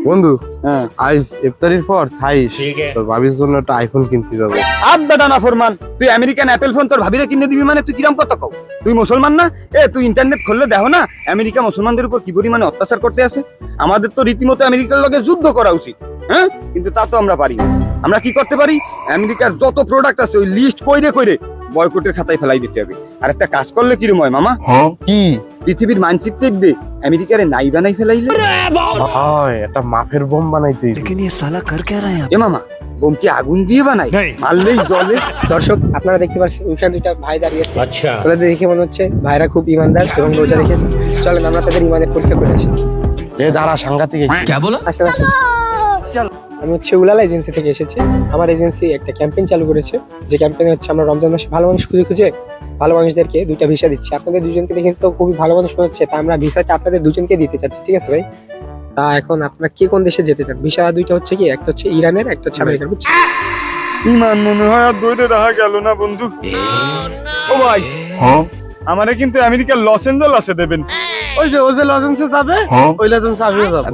বন্ধু হ্যাঁ আইস ইফতারির পর খাইস তোর ভাবির জন্য একটা আইফোন কিনতে যাবো। আব্বা না ফরমান, তুই আমেরিকান অ্যাপেল ফোন তোর ভাবিরে কিনে দিবি মানে তুই কিরম কথা কও? তুই মুসলমান না? তুই ইন্টারনেট খুললে দেখো না আমেরিকা মুসলমানদের উপর কি পরিমাণে অত্যাচার করতে আছে। আমাদের তো রীতিমতো আমেরিকার লগে যুদ্ধ করা উচিত, হ্যাঁ? কিন্তু তা তো আমরা পারি না। আমরা কি করতে পারি? আমেরিকার যত প্রোডাক্ট আছে ওই লিস্ট কইরে কইরে বয়কটের খাতায় ফেলাই দিতে হবে। আর একটা কাজ করলে কিরম হয় মামা? কি? পৃথিবীর মানচিত্র দেখবে আমেরিকারে নাই বানাই ফেলাইলে। হয় একটা মাফের বোম বানাইতে। এ মামা, বোম কি আগুন দিয়ে বানাই? মারলেই জ্বলে। দর্শক আপনারা দেখতে পাচ্ছেন ওইখানে দুইটা ভাই দাঁড়িয়ে আছে। তাদের দেখে মনে হচ্ছে ভাইরা খুব ইমানদার এবং রোজা রেখেছে। চলেন আমরা তাদের ইমানের পরীক্ষা করে আসি। দাঁড়া সাংঘাতিক। আসেন আসেন। আমি হচ্ছে উলালা এজেন্সি থেকে এসেছি। আমার এজেন্সি একটা ক্যাম্পেইন চালু করেছে, যে ক্যাম্পেইনে হচ্ছে আমরা রমজান মাসে ভালো মানুষ খুঁজে খুঁজে ভালো মানুষদেরকে দুইটা ভিসা দিচ্ছি। আপনাদের দুজনকে দেখে তো খুবই ভালো মানুষ মনে হচ্ছে, তা আমরা ভিসাটা আপনাদের দুজনকে দিতে চাচ্ছি। ঠিক আছে ভাই? তা এখন আপনারা কে কোন দেশে যেতে চান? ভিসা দুইটা হচ্ছে কি, একটা হচ্ছে ইরানের, একটা হচ্ছে আমেরিকার। বুঝছেন? ইমান মনে হয় আর দৌড়ে রাখা গেল না বন্ধু। ও ভাই, আমারে কিন্তু আমেরিকার লস এঞ্জেলসে দেবেন। ওই যে লস এঞ্জেলসে যাবে, ওই লস এঞ্জেলসে আমিও যাবো।